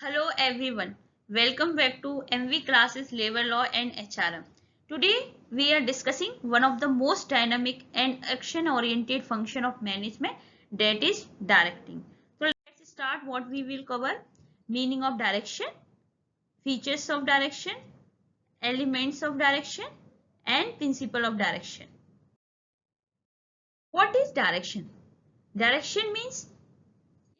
Hello everyone, welcome back to MV Classes Labor Law and HRM. Today we are discussing one of the most dynamic and action oriented function of management, that is directing. So let's start. What we will cover: meaning of direction, features of direction, elements of direction and principle of direction. What is direction? Direction means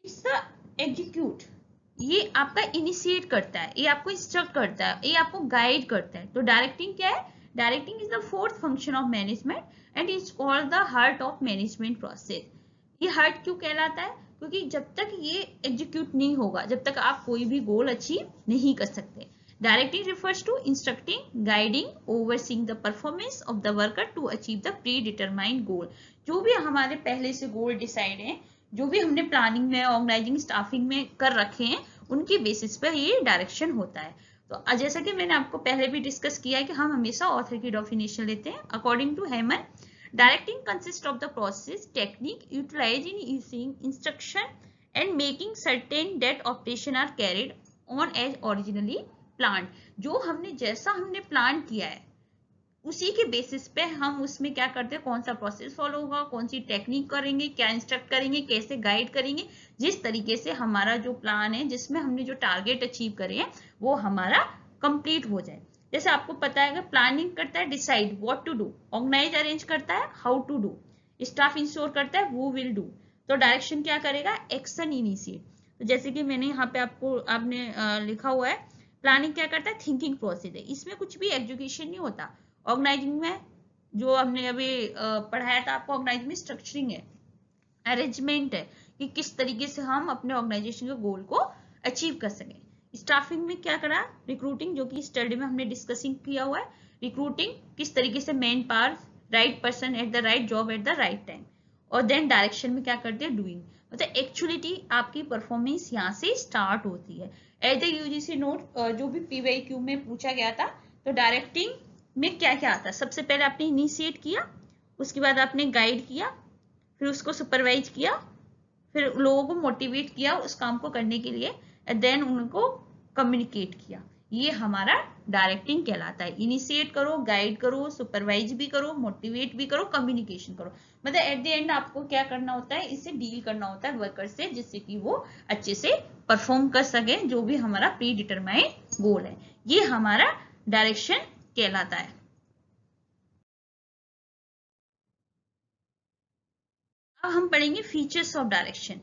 it's the execute. ये आपका initiate करता है, ये आपको instruct करता है, ये आपको गाइड करता है. तो डायरेक्टिंग क्या है? Directing is the fourth function of management and is called the heart of management process. ये हार्ट क्यों कहलाता है? क्योंकि जब तक ये एग्जीक्यूट नहीं होगा, जब तक आप कोई भी गोल अचीव नहीं कर सकते. Directing refers to instructing, guiding, overseeing the performance of the worker to achieve the predetermined goal. जो भी हमारे पहले से गोल डिसाइड है, जो भी हमने प्लानिंग में, ऑर्गेनाइजिंग, स्टाफिंग में कर रखे हैं, उनकी बेसिस पर ये डायरेक्शन होता है. तो जैसा कि मैंने आपको पहले भी डिस्कस किया है कि हम हमेशा ऑथर की डेफिनेशन लेते हैं. According to Haimann, directing consist of the process technique utilise in using instruction and making certain that operation are carried on as originally plan. जो हमने जैसा हमने प्लान किया है उसी के बेसिस पे हम उसमें क्या करते हैं, कौन सा प्रोसेस फॉलो होगा, कौन सी टेक्निक करेंगे, क्या इंस्ट्रक्ट करेंगे, कैसे गाइड करेंगे, जिस तरीके से हमारा जो प्लान है, जिसमें हमने जो टारगेट अचीव करे हैं, वो हमारा कंप्लीट हो जाए. जैसे आपको पता है कि प्लानिंग करता है decide what to do, organise arrange करता है how to do, staff ensure करता है हु विल डू. तो डायरेक्शन क्या करेगा? Action initiate. तो जैसे कि मैंने यहाँ पे आपने लिखा हुआ है, प्लानिंग क्या करता है? थिंकिंग प्रोसेस है, इसमें कुछ भी एग्जीक्यूशन नहीं होता. ऑर्गेनाइजिंग में जो हमने अभी पढ़ाया था आपको, ऑर्गेनाइजिंग में स्ट्रक्चरिंग है, अरेंजमेंट है कि किस तरीके से हम अपने ऑर्गेनाइजेशन के गोल को अचीव कर सकें. स्टाफिंग में क्या करा? रिक्रूटिंग, जो कि स्टडी में हमने डिस्कसिंग किया हुआ है. रिक्रूटिंग किस तरीके से man power, right person at the right job at the right time. और देन डायरेक्शन में क्या करते हैं? डूइंग. मतलब एक्चुअलिटी आपकी परफॉर्मेंस यहाँ से स्टार्ट होती है. एज द यूजीसी नोट जो भी पीवाईक्यू में पूछा गया था, तो डायरेक्टिंग में क्या क्या आता है? सबसे पहले आपने इनिशिएट किया, उसके बाद आपने गाइड किया, फिर उसको सुपरवाइज किया, फिर लोगों को मोटिवेट किया उस काम को करने के लिए, एंड देन उनको कम्युनिकेट किया. ये हमारा डायरेक्टिंग कहलाता है. इनिशिएट करो, गाइड करो, सुपरवाइज भी करो, मोटिवेट भी करो, कम्युनिकेशन करो. मतलब एट द एंड आपको क्या करना होता है? इससे डील करना होता है वर्कर से, जिससे कि वो अच्छे से परफॉर्म कर सके जो भी हमारा प्री डिटरमाइंड गोल है. ये हमारा डायरेक्शन कहलाता है. अब हम पढ़ेंगे फीचर्स ऑफ डायरेक्शन.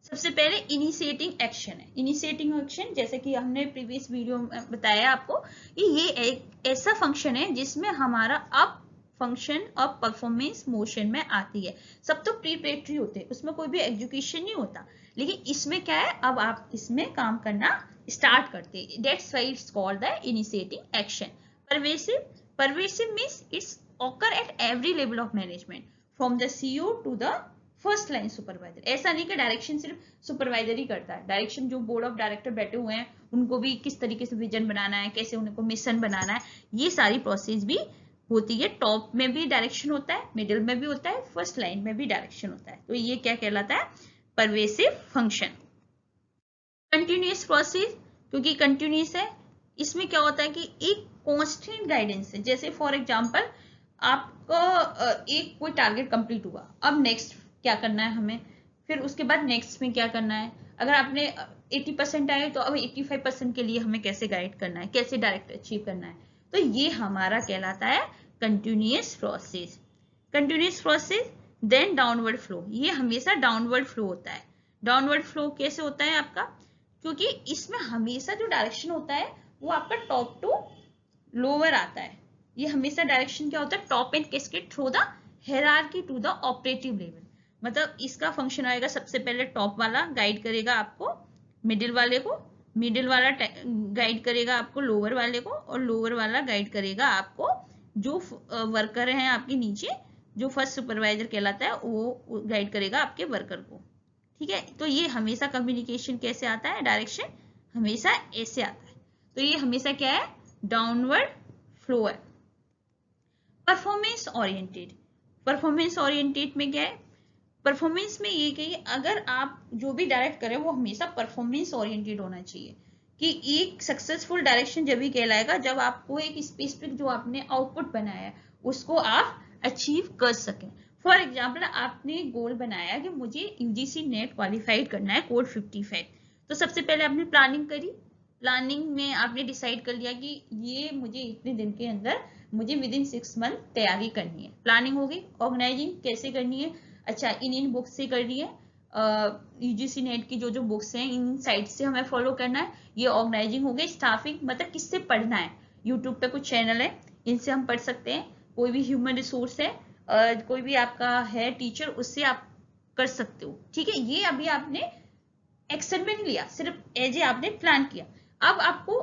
सबसे पहले इनिशिएटिंग एक्शन है. इनिशिएटिंग एक्शन, जैसे कि हमने प्रीवियस वीडियो में बताया आपको, कि ये एक ऐसा फंक्शन है जिसमें हमारा अप फंक्शन और परफॉर्मेंस मोशन में आती है. सब तो प्रीपरेटरी होते हैं, उसमें कोई भी एग्जीक्यूशन नहीं होता, लेकिन इसमें क्या है, अब आप इसमें काम करना स्टार्ट करते हैं. That's why it's called the initiating action. Pervasive means it's occur at every level of management, from the CEO to the first line supervisor. ऐसा नहीं कि डायरेक्शन सिर्फ सुपरवाइजर ही करता है. डायरेक्शन जो बोर्ड ऑफ डायरेक्टर बैठे हुए हैं, उनको भी किस तरीके से विजन बनाना है, कैसे उनको मिशन बनाना है, ये सारी प्रोसेस भी होती है. टॉप में भी डायरेक्शन होता है, मिडिल में भी होता है, फर्स्ट लाइन में भी डायरेक्शन होता है. तो ये क्या कहलाता है? Pervasive function. कंटिन्यूअस प्रोसेस, क्योंकि कंटिन्यूअस है, इसमें क्या होता है कि एक कॉन्स्टेंट गाइडेंस है. जैसे फॉर एग्जाम्पल, आपको एक कोई टारगेट कंप्लीट हुआ, अब नेक्स्ट क्या करना है हमें, फिर उसके बाद नेक्स्ट में क्या करना है. अगर आपने 80% आए तो अब 85% के लिए हमें कैसे गाइड करना है, कैसे डायरेक्ट अचीव करना है. तो ये हमारा कहलाता है continuous process. Continuous process. Then downward flow, ये हमेशा डाउनवर्ड फ्लो होता है. डाउनवर्ड फ्लो कैसे होता है आपका? क्योंकि इसमें हमेशा जो डायरेक्शन होता है वो आपका टॉप टू लोअर आता है. ये हमेशा डायरेक्शन क्या होता है? Top and cascade through the hierarchy to the operative level. मतलब इसका फंक्शन आएगा, सबसे पहले टॉप वाला गाइड करेगा आपको मिडिल वाले को, मिडिल वाला गाइड करेगा आपको लोअर वाले को, और लोअर वाला गाइड करेगा आपको जो वर्कर हैं आपके नीचे, जो फर्स्ट सुपरवाइजर कहलाता है, वो गाइड करेगा आपके वर्कर को. ठीक है. तो ये हमेशा कम्युनिकेशन कैसे आता है? डायरेक्शन हमेशा ऐसे आता है. तो ये हमेशा क्या है? डाउनवर्ड फ्लो है. Performance oriented. परफॉर्मेंस ओरिएंटेड में क्या है? परफॉर्मेंस में ये कि अगर आप जो भी डायरेक्ट करें वो हमेशा परफॉर्मेंस ओरिएंटेड होना चाहिए. कि एक सक्सेसफुल डायरेक्शन जब भी कहलाएगा जब आपको एक स्पेसिफिक जो आपने आउटपुट बनाया है उसको आप अचीव कर सकें। फॉर एग्जाम्पल आपने गोल बनाया कि मुझे यूजीसी नेट क्वालिफाइड करना है कोड 55, तो सबसे पहले आपने प्लानिंग करी। प्लानिंग में आपने डिसाइड कर लिया कि ये मुझे इतने दिन के अंदर मुझे विद इन 6 मंथ तैयारी करनी है, प्लानिंग हो गई। ऑर्गेनाइजिंग कैसे करनी है, अच्छा इन बुक्स से करनी है, यूजीसी नेट की जो बुक्स हैं इन साइट से हमें फॉलो करना है, ये ऑर्गेनाइजिंग हो गई। स्टाफिंग मतलब किससे पढ़ना है, यूट्यूब पे कुछ चैनल है इनसे हम पढ़ सकते हैं, कोई भी ह्यूमन रिसोर्स है, कोई भी आपका है टीचर उससे आप कर सकते हो, ठीक है। ये अभी आपने एक्शन में नहीं लिया, सिर्फ एज ए आपने प्लान किया। अब आपको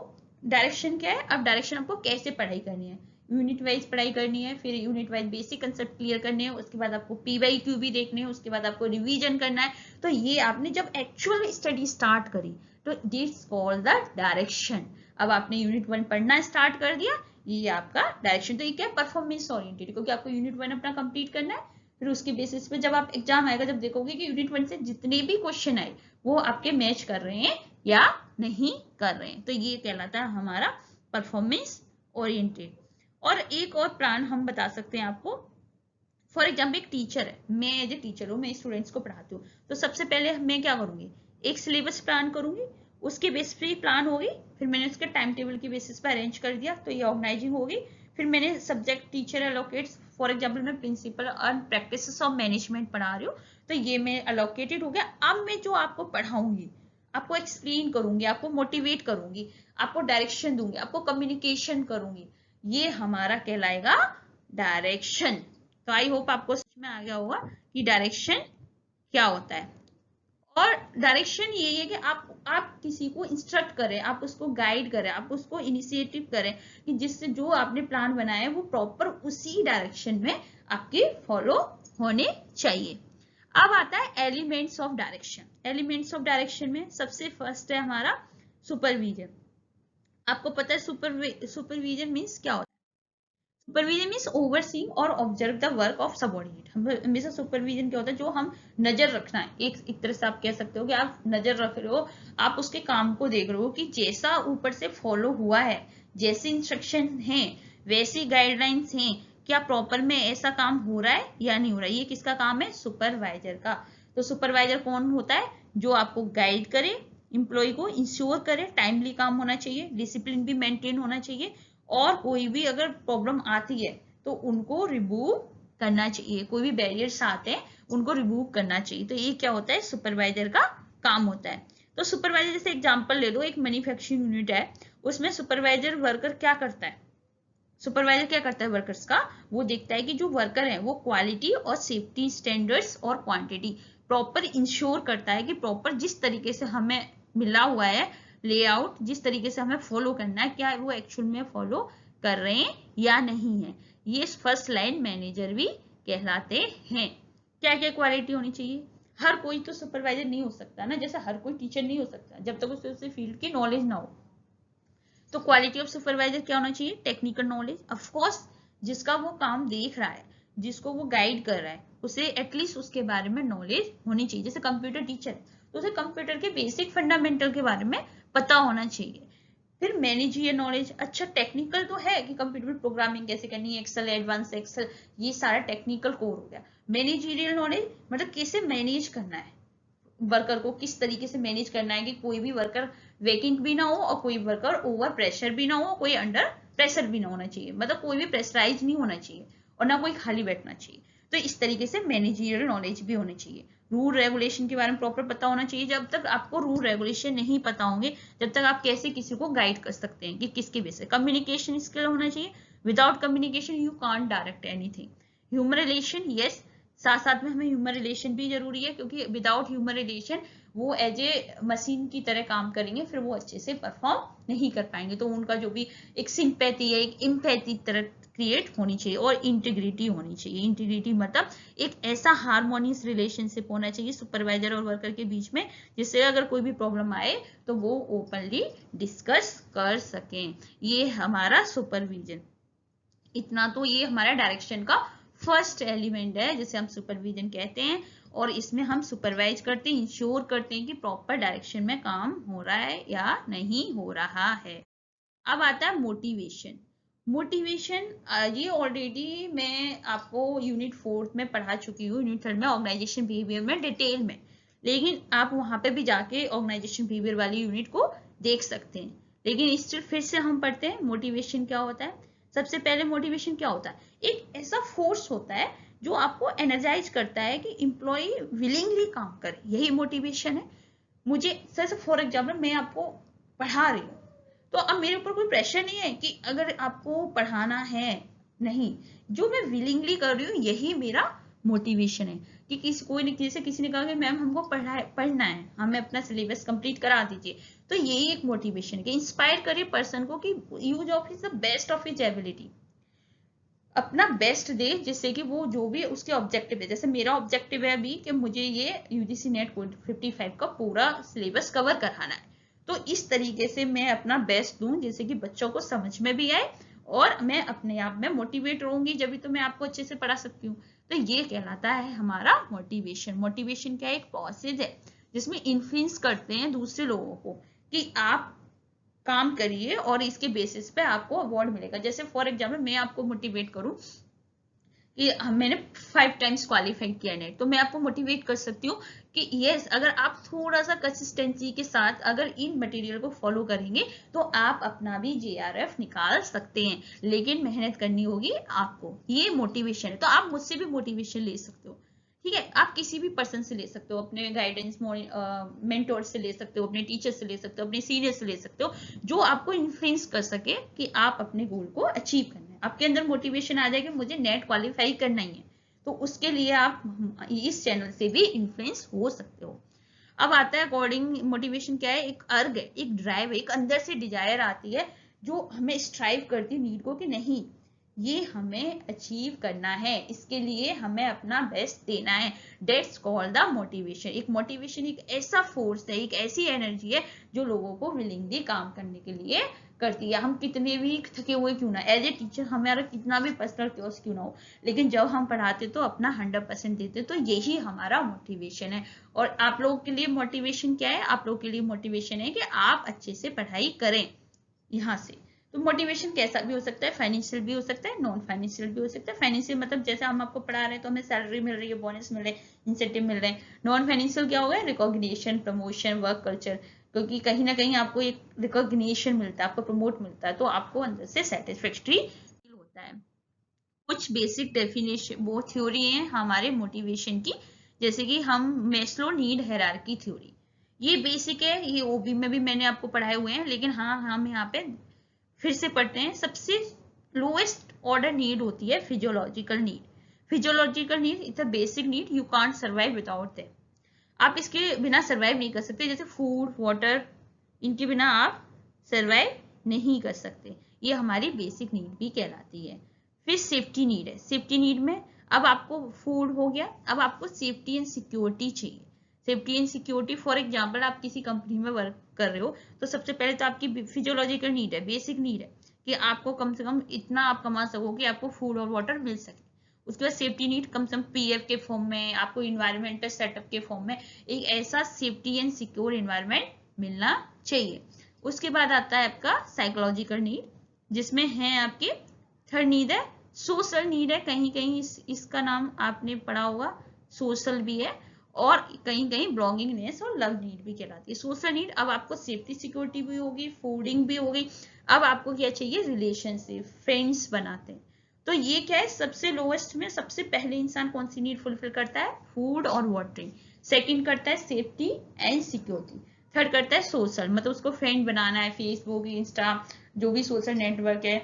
डायरेक्शन क्या है, अब डायरेक्शन आपको कैसे पढ़ाई करनी है, यूनिट वाइज पढ़ाई करनी है, फिर unit wise basic concept clear करने हैं, उसके बाद आपको पीवाईक्यू भी देखने हैं, उसके बाद आपको रिवीजन करना है। तो ये आपने जब एक्चुअल स्टडी स्टार्ट करी तो दिस कॉल्ड द डायरेक्शन। अब आपने यूनिट 1 पढ़ना स्टार्ट कर दिया, ये आपका डायरेक्शन। तो ये क्या है, परफॉर्मेंस ओरिएंटेड, क्योंकि आपको यूनिट 1 अपना कंप्लीट करना है। फिर उसके बेसिस पे जब आप एग्जाम आएगा जब देखोगे कि यूनिट 1 से जितने भी क्वेश्चन आए वो आपके मैच कर रहे हैं या नहीं कर रहे हैं, तो ये कहलाता है हमारा परफॉर्मेंस ओरिएंटेड। और एक और प्लान हम बता सकते हैं आपको। फॉर एग्जाम्पल एक टीचर है, मैं एज ए टीचर हूँ, मैं स्टूडेंट्स को पढ़ाती हूँ, तो सबसे पहले मैं क्या करूंगी, एक सिलेबस प्लान करूंगी, उसके बेस पे प्लान होगी, फिर मैंने उसके टाइम टेबल के बेसिस पे अरेंज कर दिया, तो ये ऑर्गेनाइजिंग होगी। फिर मैंने subject teacher allocates, for example मैं प्रिंसिपल और प्रैक्टिसेस ऑफ मैनेजमेंट पढ़ा रही हूँ, तो ये मैं अलोकेटेड हो गया। अब मैं जो आपको पढ़ाऊंगी, आपको एक्सप्लेन करूंगी, आपको मोटिवेट करूंगी, आपको डायरेक्शन दूंगी, आपको कम्युनिकेशन करूंगी, ये हमारा कहलाएगा डायरेक्शन। तो आई होप आपको समझ में आ गया होगा कि डायरेक्शन क्या होता है। और डायरेक्शन ये है कि आप किसी को इंस्ट्रक्ट करें, आप उसको गाइड करें, आप उसको इनिशिएटिव करें कि जिससे जो आपने प्लान बनाया है वो प्रॉपर उसी डायरेक्शन में आपके फॉलो होने चाहिए। अब आता है elements of direction. Elements of direction में सबसे फर्स्ट है हमारा सुपरविजन। आपको पता है सुपरविजन मीन्स क्या होता है, सुपरविजन मीन्स ओवरसीइंग और observe the work of subordinate. हमेशा सुपरविजन क्या होता है, जो हम नजर रखना है, एक तरह से आप कह सकते हो कि आप नजर रख रहे हो, आप उसके काम को देख रहे हो कि जैसा ऊपर से फॉलो हुआ है, जैसे इंस्ट्रक्शन हैं वैसी गाइडलाइंस हैं, क्या प्रॉपर में ऐसा काम हो रहा है या नहीं हो रहा है। ये किसका काम है, सुपरवाइजर का। तो सुपरवाइजर कौन होता है, जो आपको गाइड करे, इंप्लॉय को इंश्योर करे टाइमली काम होना चाहिए, डिसिप्लिन भी मेंटेन होना चाहिए, और कोई भी अगर प्रॉब्लम आती है तो उनको रिमूव करना चाहिए, कोई भी बैरियर्स आते हैं उनको रिमूव करना चाहिए। तो ये क्या होता है, सुपरवाइजर का काम होता है। तो सुपरवाइजर जैसे एग्जांपल ले लो, एक मैन्युफैक्चरिंग यूनिट है, उसमें सुपरवाइजर वर्कर क्या करता है, सुपरवाइजर क्या करता है वर्कर्स का, वो देखता है कि जो वर्कर है वो क्वालिटी और सेफ्टी स्टैंडर्ड्स और क्वांटिटी प्रॉपर इंश्योर करता है कि प्रॉपर जिस तरीके से हमें मिला हुआ है लेआउट, जिस तरीके से हमें फॉलो करना है, क्या वो एक्चुअल में फॉलो कर रहे हैं या नहीं है। ये फर्स्ट लाइन मैनेजर भी कहलाते हैं। क्या क्या क्वालिटी होनी चाहिए, हर कोई तो सुपरवाइजर नहीं हो सकता ना, जैसे हर कोई टीचर नहीं हो सकता जब तक उसे फील्ड की नॉलेज ना हो। तो क्वालिटी ऑफ सुपरवाइजर क्या होना चाहिए, टेक्निकल नॉलेज, ऑफ कोर्स जिसका वो काम देख रहा है, जिसको वो गाइड कर रहा है, उसे एटलीस्ट उसके बारे में नॉलेज होनी चाहिए। जैसे कंप्यूटर टीचर तो उसे कंप्यूटर के बेसिक फंडामेंटल के बारे में पता होना चाहिए। फिर मैनेजरियल नॉलेज, अच्छा टेक्निकल तो है कि कंप्यूटर में प्रोग्रामिंग कैसे करनी है, एक्सेल, एडवांस एक्सेल, ये सारा टेक्निकल कोर हो गया। मैनेजरियल नॉलेज मतलब कैसे मैनेज करना है, वर्कर को किस तरीके से मैनेज करना है कि कोई भी वर्कर वेकेंट भी ना हो और कोई वर्कर ओवर प्रेशर भी ना हो, कोई अंडर प्रेशर भी ना होना चाहिए, मतलब कोई भी प्रेशराइज नहीं होना चाहिए और ना कोई खाली बैठना चाहिए। तो इस तरीके से मैनेजरियल नॉलेज भी होनी चाहिए। रूल रेगुलेशन के बारे में प्रॉपर पता होना चाहिए। जब तक आपको रूल रेगुलेशन नहीं पता होंगे जब तक आप कैसे किसी को गाइड कर सकते हैं कि किसके बेस पे। कम्युनिकेशन स्किल होना चाहिए, without communication you can't direct anything. Human relation, yes, साथ साथ में हमें ह्यूमन रिलेशन भी जरूरी है, क्योंकि विदाउट ह्यूमन रिलेशन वो एज ए मशीन की तरह काम करेंगे, फिर वो अच्छे से परफॉर्म नहीं कर पाएंगे। तो उनका जो भी एक सिंपैथी है, एक इम्पैथी तरह क्रिएट होनी चाहिए, और इंटीग्रिटी होनी चाहिए। इंटीग्रिटी मतलब एक ऐसा हार्मोनियस रिलेशनशिप होना चाहिए सुपरवाइजर और वर्कर के बीच में, जिससे अगर कोई भी प्रॉब्लम आए तो वो ओपनली डिस्कस कर सकें। ये हमारा सुपरविजन। इतना तो ये हमारा डायरेक्शन का फर्स्ट एलिमेंट है जिसे हम सुपरविजन कहते हैं। और इसमें हम सुपरवाइज करते हैं, इंश्योर करते हैं कि प्रॉपर डायरेक्शन में काम हो रहा है या नहीं हो रहा है। अब आता है मोटिवेशन। मोटिवेशन ये ऑलरेडी मैं आपको यूनिट 4 में पढ़ा चुकी हूँ, यूनिट 3 में ऑर्गेनाइजेशन बिहेवियर में डिटेल में, लेकिन आप वहां पे भी जाके ऑर्गेनाइजेशन बिहेवियर वाली यूनिट को देख सकते हैं। लेकिन स्टिल फिर से हम पढ़ते हैं मोटिवेशन क्या होता है। सबसे पहले मोटिवेशन क्या होता है, एक ऐसा फोर्स होता है जो आपको एनर्जाइज करता है कि एम्प्लॉय विलिंगली काम करे, यही मोटिवेशन है। मुझे जैसे फॉर एग्जाम्पल मैं आपको पढ़ा रही हूँ, तो अब मेरे ऊपर कोई प्रेशर नहीं है कि अगर आपको पढ़ाना है, नहीं, जो मैं विलिंगली कर रही हूँ यही मेरा मोटिवेशन है। कि किसी ने कहा कि मैम हमको पढ़ना है, हमें अपना सिलेबस कंप्लीट करा दीजिए, तो यही एक मोटिवेशन है कि इंस्पायर करे पर्सन को कि use of his the best of his ability, अपना बेस्ट दे, जिससे कि वो जो भी उसके ऑब्जेक्टिव है, जैसे मेरा ऑब्जेक्टिव है अभी कि मुझे ये यूजीसी नेट 55 का पूरा सिलेबस कवर कराना है, तो इस तरीके से मैं अपना बेस्ट दूं जिससे कि बच्चों को समझ में भी आए और मैं अपने आप में मोटिवेट रहूंगी, जब भी तो मैं आपको अच्छे से पढ़ा सकती हूँ। तो ये कहलाता है हमारा मोटिवेशन। मोटिवेशन क्या है, एक प्रोसेस है जिसमें इन्फ्लुएंस करते हैं दूसरे लोगों को कि आप काम करिए और इसके बेसिस पे आपको अवार्ड मिलेगा। जैसे फॉर एग्जाम्पल मैं आपको मोटिवेट करूं कि मैंने 5 टाइम्स क्वालिफाई किया नेट, तो मैं आपको मोटिवेट कर सकती हूँ कि यस, अगर आप थोड़ा सा कंसिस्टेंसी के साथ अगर इन मटेरियल को फॉलो करेंगे तो आप अपना भी JRF निकाल सकते हैं, लेकिन मेहनत करनी होगी आपको। ये मोटिवेशन है। तो आप मुझसे भी मोटिवेशन ले सकते हो, ठीक है, आप किसी भी पर्सन से ले सकते हो, अपने गाइडेंस मेंटोर से ले सकते हो, अपने टीचर से ले सकते हो, अपने सीनियर से ले सकते हो, जो आपको इन्फ्लुएंस कर सके कि आप अपने गोल को अचीव करना है। आपके अंदर मोटिवेशन आ जाए कि मुझे नेट क्वालिफाई करना ही है, तो उसके लिए आप इस चैनल से भी इन्फ्लुएंस हो सकते हो। अब आता है अकॉर्डिंग मोटिवेशन क्या है, एक अर्ग है, एक ड्राइव है, एक अंदर से डिजायर आती है जो हमें स्ट्राइव करती है नीड को कि नहीं, ये हमें अचीव करना है, इसके लिए हमें अपना बेस्ट देना है। That's called the motivation. एक मोटिवेशन एक ऐसा फोर्स है, एक ऐसी एनर्जी है जो लोगों को विलिंगली काम करने के लिए करती है। हम कितने भी थके हुए क्यों ना, एज ए टीचर हमारा कितना भी पर्सनल क्योस क्यों ना हो, लेकिन जब हम पढ़ाते तो अपना 100% देते, तो यही हमारा मोटिवेशन है। और आप लोगों के लिए मोटिवेशन क्या है, आप लोगों के लिए मोटिवेशन है कि आप अच्छे से पढ़ाई करें यहाँ से। तो मोटिवेशन कैसा भी हो सकता है, फाइनेंशियल भी हो सकता है, नॉन फाइनेंशियल भी हो सकता है। फाइनेंशियल मतलब जैसे हम आपको पढ़ा रहे हैं तो हमें सैलरी मिल रही है, बोनस मिल रहे हैं, इंसेंटिव मिल रहे हैं। नॉन फाइनेंशियल क्या होगा, रिकॉग्निशन, प्रमोशन, वर्क कल्चर, क्योंकि कहीं ना कहीं आपको एक रिकॉग्निशन मिलता है, आपको प्रमोट मिलता है, तो आपको अंदर से सेटिस्फैक्ट्री फील होता है। कुछ बेसिक डेफिनेशन वो थ्योरी है हमारे मोटिवेशन की, जैसे कि हम मेस्लो नीड हायरार्की थ्योरी, ये बेसिक है, ये ओबी में भी मैंने आपको पढ़ाए हुए हैं, लेकिन हाँ हम यहाँ पे फिर से पढ़ते हैं। सबसे लोएस्ट ऑर्डर नीड होती है physiological need. Physiological need it's a basic need, you can't survive without that. आप इसके बिना सर्वाइव नहीं कर सकते, जैसे फूड, वाटर, इनके बिना आप सर्वाइव नहीं कर सकते। ये हमारी बेसिक नीड भी कहलाती है। फिर सेफ्टी नीड है। सेफ्टी नीड में अब आपको फूड हो गया, अब आपको सेफ्टी एंड सिक्योरिटी चाहिए। Safety and security for example आप किसी कंपनी में वर्क कर रहे हो, तो सबसे पहले तो आपकी फिजियोलॉजिकल नीड है, बेसिक नीड है कि आपको कम से कम इतना आप कमा सको कि आपको फूड और वाटर मिल सके। उसके बाद सेफ्टी नीड कम से कम PF के फॉर्म में, आपको इन्वायरमेंटल सेटअप के फॉर्म में एक ऐसा सेफ्टी एंड सिक्योर इन्वायरमेंट मिलना चाहिए। उसके बाद आता है आपका साइकोलॉजिकल नीड, जिसमें है आपकी थर्ड नीड है सोशल नीड है। कहीं कहीं इसका नाम आपने पढ़ा होगा, सोशल भी है, और कहीं कहीं बिलोंगिंगनेस और लव नीड भी कहलाती है। सोशल नीड, अब आपको सेफ्टी सिक्योरिटी भी होगी, फूडिंग भी होगी, अब आपको क्या चाहिए, रिलेशनशिप, फ्रेंड्स बनाते हैं। तो ये क्या है, सबसे लोएस्ट में सबसे पहले इंसान कौन सी नीड फुलफिल करता है, फूड और वाटरिंग। सेकंड करता है सेफ्टी एंड सिक्योरिटी। थर्ड करता है सोशल, मतलब उसको फ्रेंड बनाना है, फेसबुक, इंस्टा, जो भी सोशल नेटवर्क है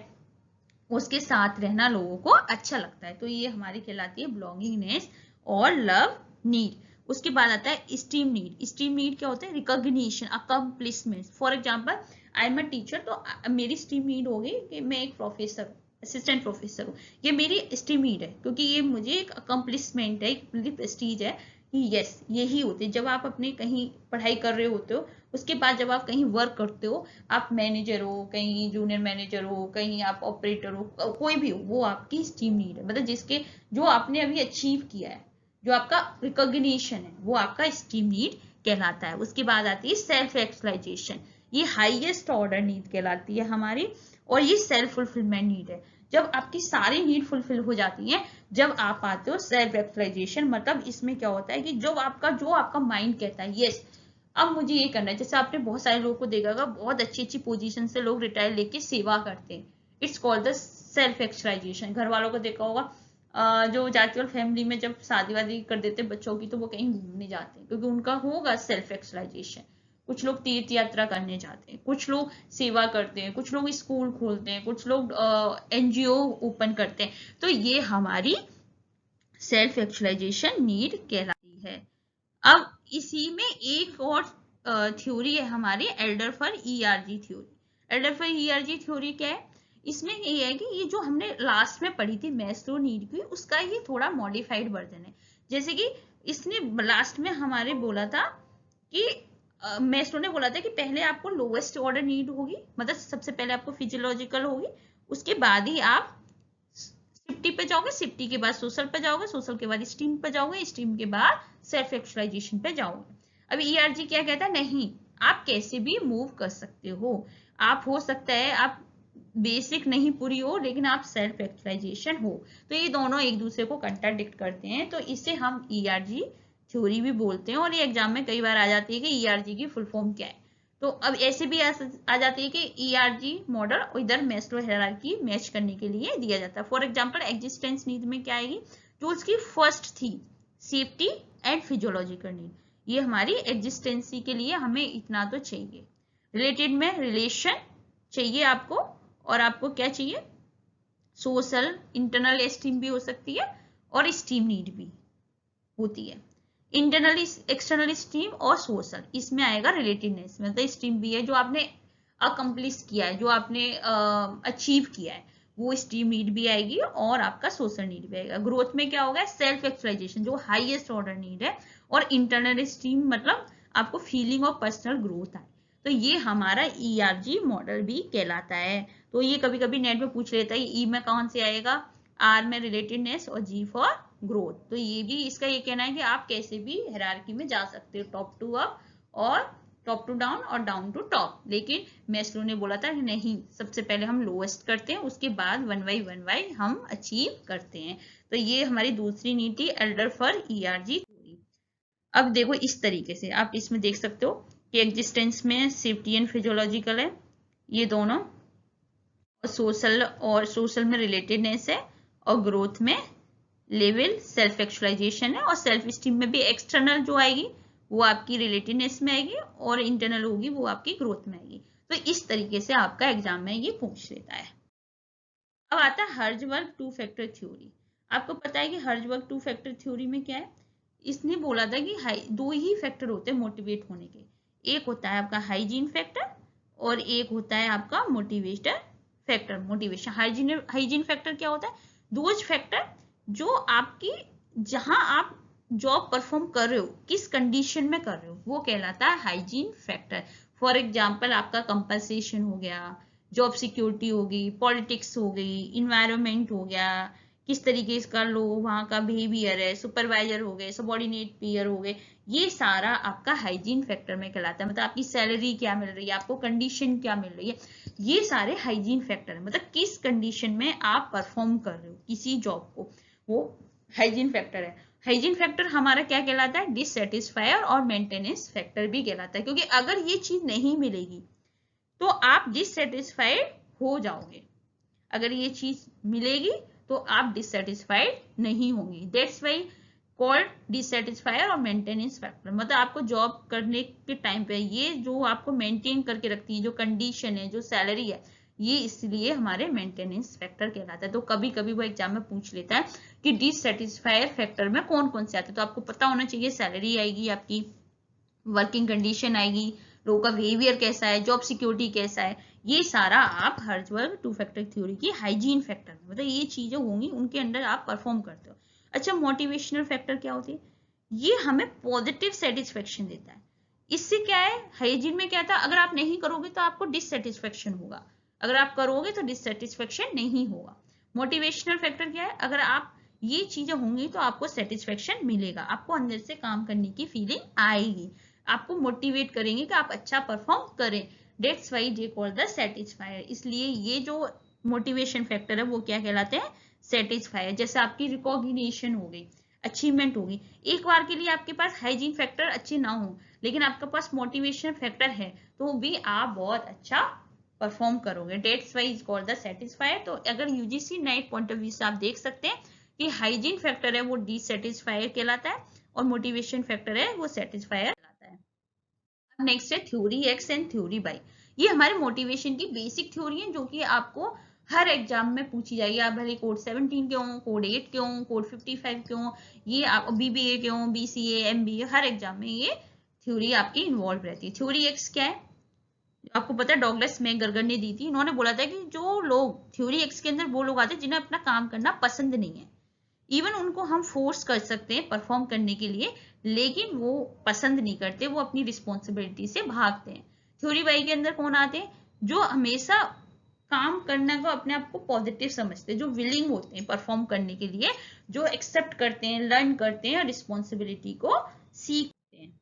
उसके साथ रहना लोगों को अच्छा लगता है, तो ये हमारी कहलाती है बिलोंगिंगनेस और लव नीड। उसके बाद आता है स्टीम नीड। स्टीम नीड क्या होता है, recognition, accomplishment. For example I am a teacher, तो मेरी स्टीम नीड होगी कि मैं एक प्रोफेसर, असिस्टेंट प्रोफेसर हूँ, ये मेरी स्टीम नीड है, क्योंकि ये मुझे एक अकम्प्लिशमेंट है, एक प्रेस्टीज है कि यस, यही होती है जब आप अपने कहीं पढ़ाई कर रहे होते हो, उसके बाद जब आप कहीं वर्क करते हो, आप मैनेजर हो, कहीं जूनियर मैनेजर हो, कहीं आप ऑपरेटर हो, कोई भी हो, वो आपकी स्टीम नीड है, मतलब जिसके जो आपने अभी अचीव किया है, जो आपका रिकॉग्निशन है वो आपका एस्टीम नीड कहलाता है। उसके बाद आती है सेल्फ एक्चुअलाइजेशन, ये हाईएस्ट ऑर्डर नीड कहलाती है हमारी, और ये सेल्फ फुलफिलमेंट नीड है। जब आपकी सारी नीड फुलफिल हो जाती है, जब आप आते हो सेल्फ एक्चुअलाइजेशन, मतलब इसमें क्या होता है कि जो आपका माइंड कहता है यस अब मुझे ये करना है। जैसे आपने बहुत सारे लोगों को देखा होगा, बहुत अच्छी अच्छी पोजीशन से लोग रिटायर लेके सेवा करते हैं, it's called the self actualisation. घर वालों को देखा होगा, जो जाती और फैमिली में जब शादी वादी कर देते बच्चों की, तो वो कहीं घूमने जाते हैं क्योंकि उनका होगा सेल्फ एक्चुअलाइजेशन। कुछ लोग तीर्थ यात्रा करने जाते हैं, कुछ लोग सेवा करते हैं, कुछ लोग स्कूल खोलते हैं, कुछ लोग एनजीओ ओपन करते हैं। तो ये हमारी सेल्फ एक्चुअलाइजेशन नीड कहलाती है। अब इसी में एक और थ्योरी है हमारी, एल्डरफर ईआरजी थ्योरी। एल्डरफर ईआरजी थ्योरी क्या है? इसमें ये है कि ये जो हमने लास्ट में पढ़ी थी मैस्लो नीड की, उसका ये थोड़ा मॉडिफाइड वर्जन है। जैसे कि इसने लास्ट में हमारे बोला था कि मैस्लो ने बोला था कि पहले आपको लोवेस्ट ऑर्डर नीड होगी, मतलब सबसे पहले आपको फिजियोलॉजिकल होगी, उसके बाद ही आप सिफ्टी पे जाओगे, सिफ्टी के बाद सोशल पे जाओगे, सोशल के बाद स्टीम पे जाओगे, स्टीम के बाद सेल्फ एक्चुअलाइजेशन पे जाओगे। अब ईआरजी क्या कहता है? नहीं, आप कैसे भी मूव कर सकते हो। आप हो सकता है आप बेसिक नहीं पूरी हो, लेकिन आप सेल्फ एक्चुअलाइजेशन हो। तो ये दोनों एक दूसरे को कंट्राडिक्ट करते हैं, तो इसे हम ईआरजी थ्योरी भी बोलते हैं। और ये एग्जाम में कई बार आ जाती है कि ईआरजी की फुल फॉर्म क्या है। तो अब ऐसे भी आ जाती है कि ईआरजी मॉडल इधर मैस्लो हायरार्की मैच करने के लिए दिया जाता है। फॉर एग्जांपल एग्जिस्टेंस नीड में क्या आएगी? जो उसकी फर्स्ट थी, सेफ्टी एंड फिजियोलॉजिकल नीड, ये हमारी एग्जिस्टेंसी के लिए हमें इतना तो चाहिए। रिलेटेड में रिलेशन चाहिए आपको, और आपको क्या चाहिए? सोशल इंटरनल एस्टीम भी हो सकती है और स्टीम नीड भी होती है। इंटरनल एक्सटर्नल स्टीम और सोशल, इसमें आएगा रिलेटेडनेस, मतलब स्टीम भी है जो आपने अकम्प्लिश किया है, जो आपने अचीव किया है, वो स्टीम नीड भी आएगी, और आपका सोशल नीड भी आएगा। ग्रोथ में क्या होगा? सेल्फ एक्चुअलाइजेशन जो हाईएस्ट ऑर्डर नीड है, और इंटरनल स्टीम मतलब आपको फीलिंग और पर्सनल ग्रोथ आए। तो ये हमारा ईआरजी मॉडल भी कहलाता है। तो ये कभी कभी नेट में पूछ लेता है ई में कौन से आएगा, आर में रिलेटेडनेस और जी फॉर ग्रोथ। तो ये भी इसका ये कहना है कि आप कैसे भी हायरार्की में जा सकते हो, टॉप टू अप और टॉप टू डाउन और डाउन टू टॉप। लेकिन मैस्लो ने बोला था नहीं, सबसे पहले हम लोएस्ट करते हैं, उसके बाद वन बाई हम अचीव करते हैं। तो ये हमारी दूसरी नीड थी, एल्डरफर ईआरजी थ्योरी। अब देखो इस तरीके से आप इसमें देख सकते हो कि एग्जिस्टेंस में सेफ्टी एंड फिजियोलॉजिकल है, ये दोनों, सोशल में रिलेटेडनेस है, और ग्रोथ में लेवल सेल्फ एक्चुअलाइजेशन है, और सेल्फ स्टीम में भी एक्सटर्नल जो आएगी वो आपकी रिलेटेडनेस में आएगी, और इंटरनल होगी वो आपकी ग्रोथ में आएगी। तो इस तरीके से आपका एग्जाम में ये पूछ लेता है। अब आता है हर्जबर्ग टू फैक्टर थ्योरी। आपको पता है कि हर्जबर्ग टू फैक्टर थ्योरी में क्या है? इसने बोला था कि दो ही फैक्टर होते हैं मोटिवेट होने के, एक होता है आपका हाइजीन फैक्टर और एक होता है आपका motivator factor. Motivation hygiene factor क्या होता है? दोज फैक्टर जो आपकी, जहां आप जॉब परफॉर्म कर रहे हो, किस कंडीशन में कर रहे हो, वो कहलाता है हाइजीन फैक्टर। फॉर एग्जांपल आपका कंपनसेशन हो गया, जॉब सिक्योरिटी हो गई, पॉलिटिक्स हो गई, इन्वायरमेंट हो गया, किस तरीके का लोग वहां का बिहेवियर है, सुपरवाइजर हो गए, सबॉर्डिनेट पीयर हो गए, ये सारा आपका हाइजीन फैक्टर में कहलाता है। मतलब आपकी सैलरी क्या मिल रही है, आपको कंडीशन क्या मिल रही है, ये सारे हाइजीन फैक्टर है। मतलब किस कंडीशन में आप परफॉर्म कर रहे हो किसी जॉब को, वो हाइजीन फैक्टर है। हाइजीन फैक्टर हमारा क्या कहलाता है? डिससेटिस्फायर और मेंटेनेंस फैक्टर भी कहलाता है, क्योंकि अगर ये चीज नहीं मिलेगी तो आप डिससेटिस्फाइड हो जाओगे, अगर ये चीज मिलेगी तो आप डिससेटिस्फाइड नहीं होंगे। दैट्स वाई कॉल्ड डिससेटिस्फायर और मेंटेनेंस फैक्टर। मतलब आपको जॉब करने के टाइम पे ये जो आपको मेंटेन करके रखती है, जो कंडीशन है, जो सैलरी है, ये इसलिए हमारे मेंटेनेंस फैक्टर कहलाता है। तो कभी कभी वो एग्जाम में पूछ लेता है कि डिससेटिस्फायर फैक्टर में कौन कौन से आते हैं। तो आपको पता होना चाहिए, सैलरी आएगी, आपकी वर्किंग कंडीशन आएगी, लोगों का बिहेवियर कैसा है, जॉब सिक्योरिटी कैसा है, ये सारा आप हर्जबर्ग टू फैक्टर थ्योरी की हाइजीन फैक्टर में, मतलब ये चीजें होंगी, उनके अंडर आप परफॉर्म करते हो। अच्छा, मोटिवेशनल फैक्टर क्या होती है? ये हमें पॉजिटिव सेटिस्फेक्शन देता है। इससे क्या है? हाइजीन में क्या था? अगर आप नहीं करोगे तो आपको डिससेटिस्फेक्शन होगा, अगर आप करोगे तो डिससेटिस्फेक्शन नहीं होगा। मोटिवेशनल फैक्टर क्या है? अगर आप ये चीजें होंगी तो आपको सेटिस्फेक्शन मिलेगा, आपको अंदर से काम करने की फीलिंग आएगी, आपको मोटिवेट करेंगे कि आप अच्छा परफॉर्म करें। That's why they call the satisfier. इसलिए ये जो मोटिवेशन फैक्टर है वो क्या कहलाते हैं, सेटिस्फायर। जैसे आपकी रिकॉग्निशन हो गई, अचीवमेंट होगी। एक बार के लिए आपके पास हाइजीन फैक्टर अच्छे ना हो, लेकिन आपके पास मोटिवेशन फैक्टर है, तो भी आप बहुत अच्छा परफॉर्म करोगे। That's why is called the satisfier. तो अगर UGC NET point of view से आप देख सकते हैं कि हाइजीन फैक्टर है वो डिससेटिस्फायर कहलाता है और मोटिवेशन फैक्टर है वो सेटिस्फायर कहलाता है। अब नेक्स्ट है theory X and theory Y. ये हमारे मोटिवेशन की बेसिक थ्योरी है जो कि आपको हर एग्जाम में पूछी जाएगी। आप भले कोड 17 के हों, कोड 8 के हों, कोड 55 के हों, ये आप बीबीए के हों, बीसीए, एमबीए, हर एग्जाम में ये थ्योरी आपकी इन्वॉल्व रहती है। थ्योरी एक्स क्या है, आपको पता है डॉगलस मैकगर्गर ने दी थी। इन्होंने बोला था कि जो लोग थ्योरी एक्स के अंदर वो लोग आते हैं जिन्हें अपना काम करना पसंद नहीं है, इवन उनको हम फोर्स कर सकते हैं परफॉर्म करने के लिए, लेकिन वो पसंद नहीं करते, वो अपनी रिस्पॉन्सिबिलिटी से भागते हैं। थ्योरी वाई के अंदर कौन आते हैं, जो हमेशा काम करने को अपने आप को पॉजिटिव समझते हैं, जो विलिंग होते हैं परफॉर्म करने के लिए, जो एक्सेप्ट करते हैं, लर्न करते हैं, रिस्पॉन्सिबिलिटी को सीखते हैं।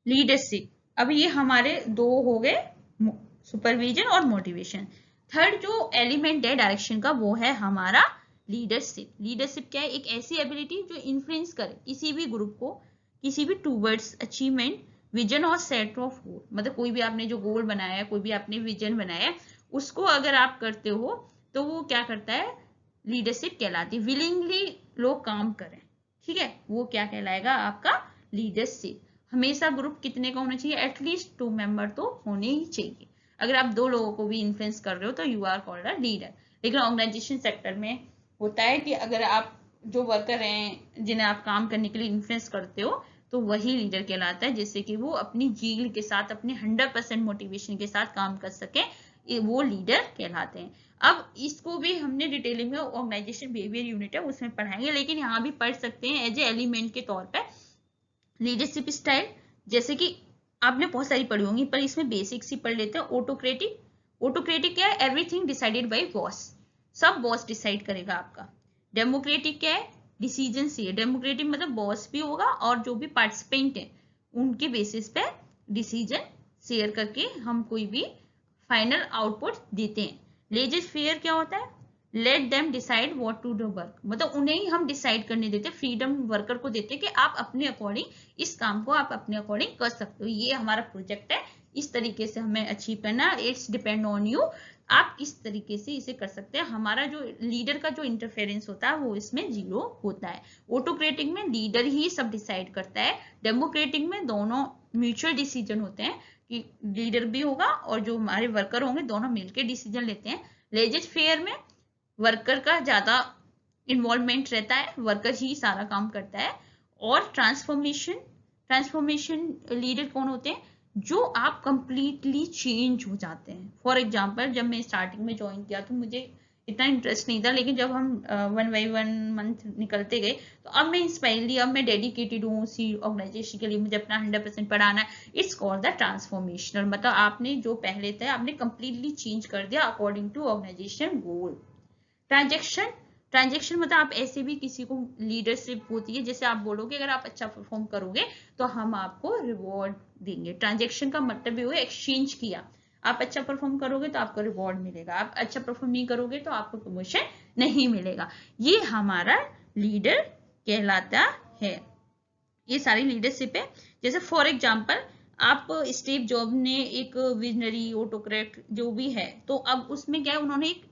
लीडरशिप, अब ये हमारे दो हो गए, सुपरविजन और मोटिवेशन। थर्ड जो एलिमेंट है डायरेक्शन का वो है हमारा लीडरशिप। लीडरशिप क्या है, एक ऐसी एबिलिटी जो इन्फ्लुएंस करे किसी भी ग्रुप को, किसी भी टूवर्ड्स अचीवमेंट विजन और सेट ऑफ गोल। मतलब कोई भी आपने जो गोल बनाया है, कोई भी आपने विजन बनाया है, उसको अगर आप करते हो तो वो क्या करता है, लीडरशिप कहलाती है। विलिंगली लोग काम करें, ठीक है, वो क्या कहलाएगा आपका लीडरशिप। हमेशा ग्रुप कितने का होना चाहिए, एटलीस्ट 2 मेंबर तो होने ही चाहिए। अगर आप 2 लोगों को भी इन्फ्लुएंस कर रहे हो तो you are called a leader. लेकिन ऑर्गेनाइजेशन सेक्टर में होता है कि अगर आप जो वर्कर हैं जिन्हें आप काम करने के लिए इन्फ्लुएंस करते हो तो वही लीडर कहलाता है, जिससे कि वो अपनी जील के साथ, अपने 100% मोटिवेशन के साथ काम कर सके, वो लीडर कहलाते हैं। अब इसको भी हमने डिटेलिंग में ऑर्गेनाइजेशन बिहेवियर यूनिट है उसमें पढ़ाएंगे, लेकिन यहाँ भी पढ़ सकते हैं एज ए एलिमेंट के तौर पर। लीडरशिप स्टाइल जैसे कि आपने बहुत सारी पढ़ी होंगी, पर इसमें बेसिक्स ही पढ़ लेते हैं। ऑटोक्रेटिक, ऑटोक्रेटिक क्या है, एवरीथिंग डिसाइडेड बाय बॉस, सब बॉस डिसाइड करेगा आपका। डेमोक्रेटिक क्या है, डिसीजन से, डेमोक्रेटिक मतलब बॉस भी होगा और जो भी पार्टिसिपेंट है उनके बेसिस पे डिसीजन शेयर करके हम कोई भी फाइनल आउटपुट देते हैं। लेजर फेयर क्या होता है, let them decide what to do work, मतलब उन्हें ही हम डिसाइड करने देते, फ्रीडम वर्कर को देते कि आप अपने अकॉर्डिंग इस काम को आप अपने अकॉर्डिंग कर सकते हो, ये हमारा प्रोजेक्ट है, इस तरीके से हमें अचीव करना, इट्स डिपेंड ऑन यू, आप इस तरीके से इसे कर सकते हैं। हमारा जो लीडर का जो इंटरफेरेंस होता है वो इसमें 0 होता है। ऑटोक्रेटिक में लीडर ही सब डिसाइड करता है, डेमोक्रेटिक में दोनों म्यूचुअल डिसीजन होते हैं कि लीडर भी होगा और जो हमारे वर्कर होंगे दोनों मिलकर डिसीजन लेते हैं। लेजर फेयर में वर्कर का ज्यादा इन्वॉल्वमेंट रहता है, वर्कर ही सारा काम करता है। और ट्रांसफॉर्मेशन, ट्रांसफॉर्मेशन लीडर कौन होते हैं, जो आप कंप्लीटली चेंज हो जाते हैं। फॉर एग्जांपल जब मैं स्टार्टिंग में ज्वाइन किया तो मुझे इतना इंटरेस्ट नहीं था, लेकिन जब हम 1 by 1 मंथ निकलते गए तो अब मैं इंस्पायर ली, अब मैं डेडिकेटेड हूँ उसी ऑर्गेनाइजेशन के लिए, मुझे अपना 100% पढ़ाना है। इट्स कॉल्ड द ट्रांसफॉर्मेशनल, मतलब आपने जो पहले था आपने कंप्लीटली चेंज कर दिया according to organisation goal. Transaction, transaction मतलब आप ऐसे भी किसी को, लीडरशिप होती है जैसे आप बोलोगे अगर आप अच्छा परफॉर्म करोगे तो हम आपको रिवॉर्ड देंगे। ट्रांजेक्शन का मतलब भी हुआ एक्सचेंज किया, आप अच्छा परफॉर्म करोगे तो आपको रिवॉर्ड मिलेगा, आप अच्छा परफॉर्म नहीं करोगे तो आपको प्रमोशन नहीं मिलेगा। ये हमारा लीडर कहलाता है। ये सारी लीडरशिप है। जैसे फॉर एग्जाम्पल आप स्टीव जॉब ने एक विजनरी ऑटोक्रेट जो भी है, तो अब उसमें क्या है, उन्होंने एक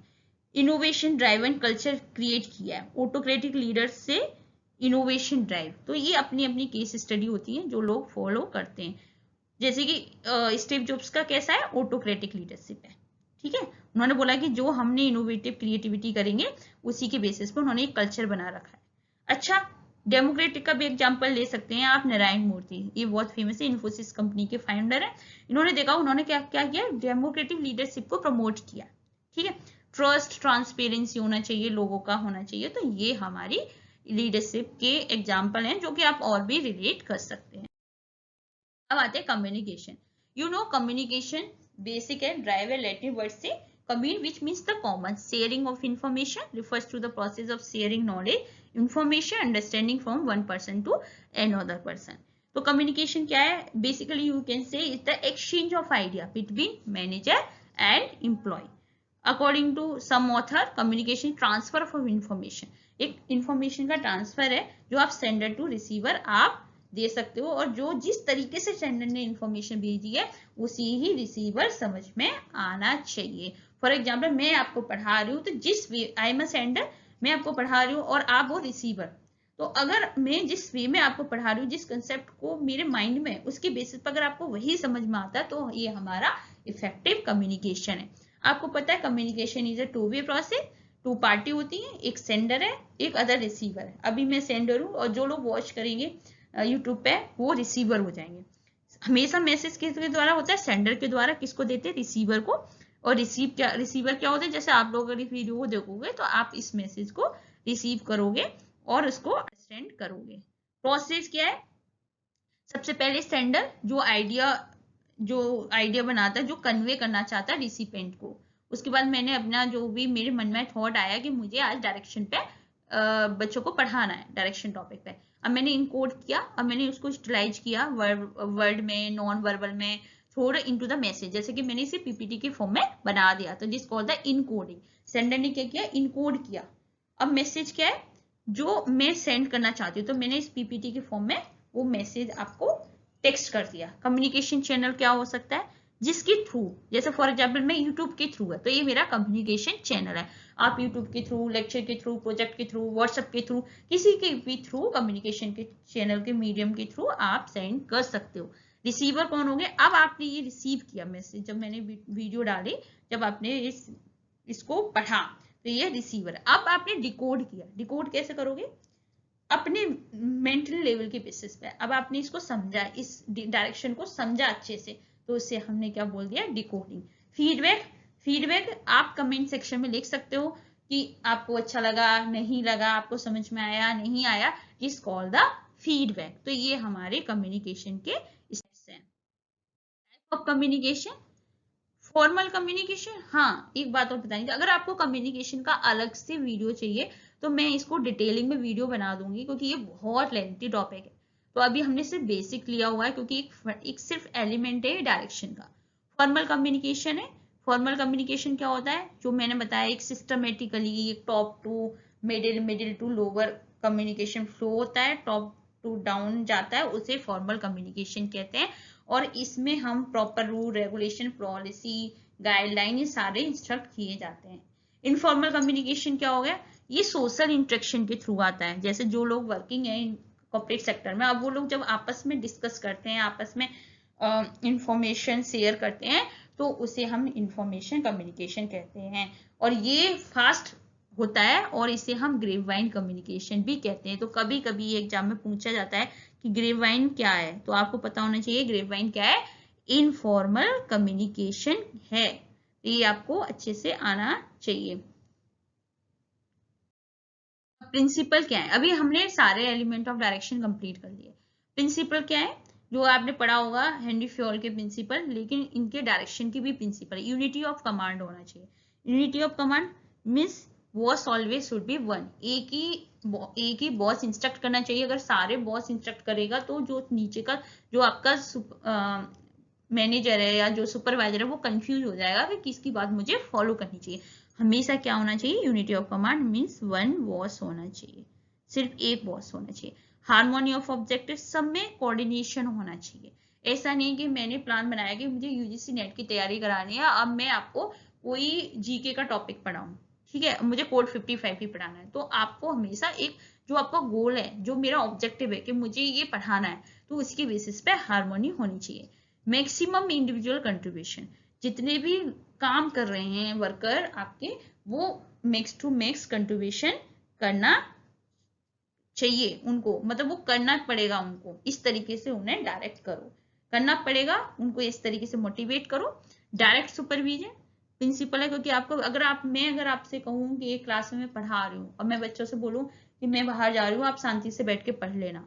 इनोवेशन ड्राइवन कल्चर क्रिएट किया है। ऑटोक्रेटिक लीडर से इनोवेशन ड्राइव, तो ये अपनी अपनी केस स्टडी होती है जो लोग फॉलो करते हैं। जैसे कि स्टीव जॉब्स का कैसा है, ऑटोक्रेटिक लीडरशिप है, ठीक है। उन्होंने बोला कि जो हमने इनोवेटिव क्रिएटिविटी करेंगे उसी के बेसिस पे उन्होंने एक कल्चर बना रखा है। अच्छा, डेमोक्रेटिक का भी एग्जांपल ले सकते हैं आप, नारायण मूर्ति, ये बहुत फेमस है, इन्फोसिस कंपनी के फाउंडर है। इन्होंने देखा, उन्होंने क्या क्या किया, डेमोक्रेटिक लीडरशिप को प्रमोट किया, ठीक है। ट्रस्ट, ट्रांसपेरेंसी होना चाहिए, लोगों का होना चाहिए, तो ये हमारी लीडरशिप के एग्जाम्पल हैं जो कि आप और भी रिलेट कर सकते हैं। अब आते हैं communication. You know communication basic है, ड्राइव है लैटिन वर्ड से commune, which means the common sharing of information, refers to the process of sharing knowledge, information, understanding from one person to another person. तो communication क्या है? Basically you can say is the exchange of idea between manager and employee. According to some author, communication transfer of information, एक information का transfer है जो आप sender to receiver आप दे सकते हो, और जो जिस तरीके से सेंडर ने इंफॉर्मेशन भेजी है उसी ही रिसीवर समझ में आना चाहिए। फॉर एग्जाम्पल, मैं आपको पढ़ा रही हूँ तो जिस वे आई एम अ सेंडर, मैं आपको पढ़ा रही हूँ और आप वो रिसीवर, तो अगर मैं जिस वे में आपको पढ़ा रही हूँ, जिस कंसेप्ट को मेरे माइंड में, उसके बेसिस पर अगर आपको वही समझ में आता है तो ये हमारा इफेक्टिव कम्युनिकेशन है। आपको पता है communication is a two way process, two party होती है, एक सेंडर है, एक अदर रिसीवर है। अभी मैं सेंडर हूँ और जो लोग वॉच करेंगे यूट्यूब पे वो रिसीवर हो जाएंगे। हमेशा मैसेज किसके द्वारा होता है? सेंडर के द्वारा। किसको देते हैं? रिसीवर को। और रिसीवर क्या होता है? जैसे आप लोग अगर इस वीडियो को देखोगे तो आप इस मैसेज को रिसीव करोगे और उसको अंडरस्टैंड करोगे। प्रोसेस क्या है? सबसे पहले सेंडर जो आइडिया बनाता है, जो कन्वे करना चाहता है रिसिपेंट को। उसके बाद मैंने अपना जो भी मेरे मन में थॉट आया कि मुझे आज डायरेक्शन पे बच्चों को पढ़ाना है, डायरेक्शन टॉपिक पे। अब मैंने इनकोड किया, अब मैंने उसको यूटिलाइज किया वर्ड में, नॉन वर्बल में, थोड़ा इनटू द मैसेज, जैसे कि मैंने इसे पीपीटी के फॉर्म में बना दिया, तो this called the encoding. Sender ने क्या किया? इनकोड किया। अब मैसेज क्या है? जो मैं सेंड करना चाहती हूँ, तो मैंने इस पीपीटी के फॉर्म में वो मैसेज आपको टेक्स्ट कर दिया। कम्युनिकेशन चैनल क्या हो सकता है? जिसके थ्रू, जैसे फॉर एग्जाम्पल मैं यूट्यूब के थ्रू है तो ये मेरा कम्युनिकेशन चैनल है। आप यूट्यूब के थ्रू, लेक्चर के थ्रू, प्रोजेक्ट के थ्रू, व्हाट्सएप के थ्रू, किसी के भी थ्रू, कम्युनिकेशन के चैनल के मीडियम के थ्रू आप सेंड कर सकते हो। रिसीवर कौन हो गए? अब आपने ये रिसीव किया मैसेज, जब मैंने वीडियो डाली, जब आपने इसको पढ़ा, तो ये रिसीवर है। अब आपने डिकोड किया। डिकोड कैसे करोगे? अपने मेंटल लेवल के बेसिस पे। अब आपने इसको समझा, इस डायरेक्शन को समझा अच्छे से, तो उससे हमने क्या बोल दिया? डिकोडिंग। फीडबैक आप कमेंट सेक्शन में लिख सकते हो कि आपको अच्छा लगा, नहीं लगा, आपको समझ में आया, नहीं आया, इज कॉल्ड द फीडबैक। तो ये हमारे कम्युनिकेशन के स्टेप्स हैं। Type of communication, formal communication. हाँ, एक बात और बताएंगे, अगर आपको कम्युनिकेशन का अलग से वीडियो चाहिए तो मैं इसको डिटेलिंग में वीडियो बना दूंगी, क्योंकि ये बहुत लेंथी टॉपिक है। तो अभी हमने सिर्फ बेसिक लिया हुआ है, क्योंकि एक सिर्फ एलिमेंट है डायरेक्शन का। फॉर्मल कम्युनिकेशन है। फॉर्मल कम्युनिकेशन क्या होता है? जो मैंने बताया, एक सिस्टमेटिकली, एक top to middle, middle to lower communication flow होता है, टॉप टू डाउन जाता है, उसे फॉर्मल कम्युनिकेशन कहते हैं। और इसमें हम proper rule, regulation, policy, guideline, ये सारे इंस्ट्रक्ट किए जाते हैं। इनफॉर्मल कम्युनिकेशन क्या हो गया? ये सोशल इंटरेक्शन के थ्रू आता है। जैसे जो लोग वर्किंग है कॉर्पोरेट सेक्टर में, अब वो लोग जब आपस में डिस्कस करते हैं, आपस में इंफॉर्मेशन शेयर करते हैं, तो उसे हम इंफॉर्मेशन कम्युनिकेशन कहते हैं। और ये फास्ट होता है और इसे हम ग्रेपवाइन कम्युनिकेशन भी कहते हैं। तो कभी कभी एग्जाम में पूछा जाता है कि ग्रेपवाइन क्या है, तो आपको पता होना चाहिए ग्रेपवाइन क्या है। इनफॉर्मल कम्युनिकेशन है, ये आपको अच्छे से आना चाहिए। प्रिंसिपल क्या है? अभी हमने सारे एलिमेंट ऑफ डायरेक्शन कंप्लीट कर लिए। प्रिंसिपल क्या है? जो आपने पढ़ा होगा हेनरी फ्योल के प्रिंसिपल, लेकिन इनके डायरेक्शन की भी प्रिंसिपल। यूनिटी ऑफ कमांड होना चाहिए। Unity of command means boss always should be one. एक ही बॉस इंस्ट्रक्ट करना चाहिए। अगर सारे बॉस इंस्ट्रक्ट करेगा तो जो नीचे का, जो आपका मैनेजर है या जो सुपरवाइजर है, वो कंफ्यूज हो जाएगा कि किसकी बात मुझे फॉलो करनी चाहिए। हमेशा क्या होना चाहिए? Unity of command means one boss होना चाहिए, सिर्फ एक बॉस होना चाहिए। हार्मोनी ऑफ ऑब्जेक्टिव, सब में कोऑर्डिनेशन होना चाहिए। ऐसा नहीं कि मैंने प्लान बनाया कि मुझे यूजीसी नेट की तैयारी करानी है, अब मैं आपको कोई जीके का टॉपिक पढ़ाऊं, ठीक है, मुझे कोड 55 ही पढ़ाना है। तो आपको हमेशा एक जो आपका गोल है, जो मेरा ऑब्जेक्टिव है कि मुझे ये पढ़ाना है, तो उसकी बेसिस पे हार्मोनी होनी चाहिए। मैक्सिमम इंडिविजुअल कंट्रीब्यूशन, जितने भी काम कर रहे हैं वर्कर आपके, वो मैक्स टू मैक्स कंट्रीब्यूशन करना चाहिए उनको, मतलब वो करना पड़ेगा उनको। इस तरीके से उन्हें डायरेक्ट करो, करना पड़ेगा उनको, इस तरीके से मोटिवेट करो। डायरेक्ट सुपरविजन प्रिंसिपल है, क्योंकि आपको अगर आपसे कहूँ कि एक क्लास में मैं पढ़ा रही हूँ और मैं बच्चों से बोलूँ कि मैं बाहर जा रही हूँ, आप शांति से बैठ के पढ़ लेना,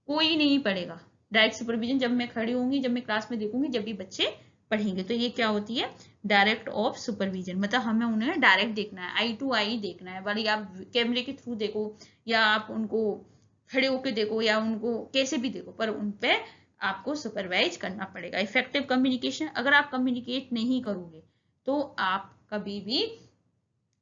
कोई नहीं पढ़ेगा। डायरेक्ट सुपरविजन जब मैं खड़ी होंगी, जब मैं क्लास में देखूंगी, जब भी बच्चे पढ़ेंगे। तो ये क्या होती है, डायरेक्ट ऑफ सुपरविजन, मतलब हमें उन्हें डायरेक्ट देखना है, आई टू आई देखना है। भले आप कैमरे के थ्रू देखो या आप उनको खड़े होके देखो या उनको कैसे भी देखो, पर उन पे आपको सुपरवाइज करना पड़ेगा। इफेक्टिव कम्युनिकेशन, अगर आप कम्युनिकेट नहीं करोगे तो आप कभी भी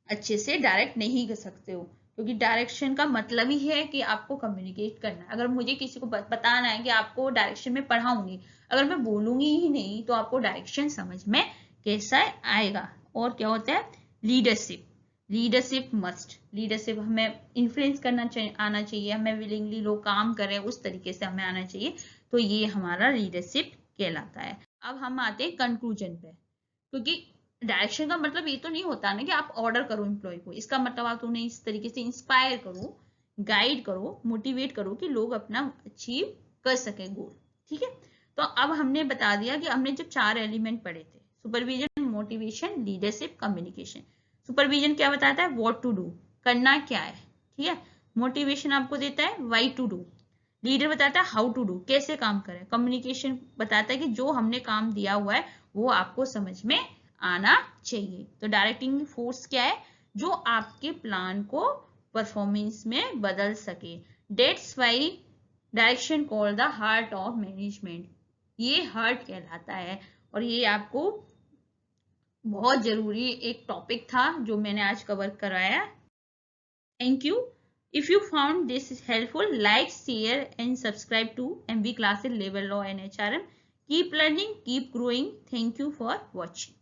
अच्छे से डायरेक्ट नहीं कर सकते हो, क्योंकि डायरेक्शन का मतलब ही है कि आपको कम्युनिकेट करना है। अगर मुझे किसी को बताना है कि आपको डायरेक्शन में पढ़ाऊंगी, अगर मैं बोलूंगी ही नहीं तो आपको डायरेक्शन समझ में कैसा आएगा। और क्या होता है, लीडरशिप, लीडरशिप मस्ट, लीडरशिप हमें इन्फ्लुएंस करना आना चाहिए, हमें विलिंगली लोग काम करें उस तरीके से हमें आना चाहिए, तो ये हमारा लीडरशिप कहलाता है। अब हम आते हैं कंक्लूजन पे, क्योंकि डायरेक्शन का मतलब ये तो नहीं होता ना कि आप ऑर्डर करो एम्प्लॉय को, इसका मतलब आप उन्हें इस तरीके से इंस्पायर करो, गाइड करो, मोटिवेट करो कि लोग अपना अचीव कर सके गोल। ठीक है, तो अब हमने बता दिया कि हमने जो 4 एलिमेंट पढ़े थे, supervision, motivation, leadership, communication. Supervision क्या बताता है, व्हाट टू डू, करना क्या है। ठीक है, मोटिवेशन आपको देता है व्हाई टू डू, लीडर बताता है हाउ टू डू, कैसे काम करें, कम्युनिकेशन बताता है कि जो हमने काम दिया हुआ है वो आपको समझ में आना चाहिए। तो डायरेक्टिंग फोर्स क्या है, जो आपके प्लान को परफॉर्मेंस में बदल सके। That's why direction called the heart of management, ये हार्ट कहलाता है। और ये आपको बहुत जरूरी एक टॉपिक था जो मैंने आज कवर कराया। Thank you. If you found this helpful, like, share and subscribe to MV Classes Labor Law and HRM. Keep learning, keep growing. Thank you for watching.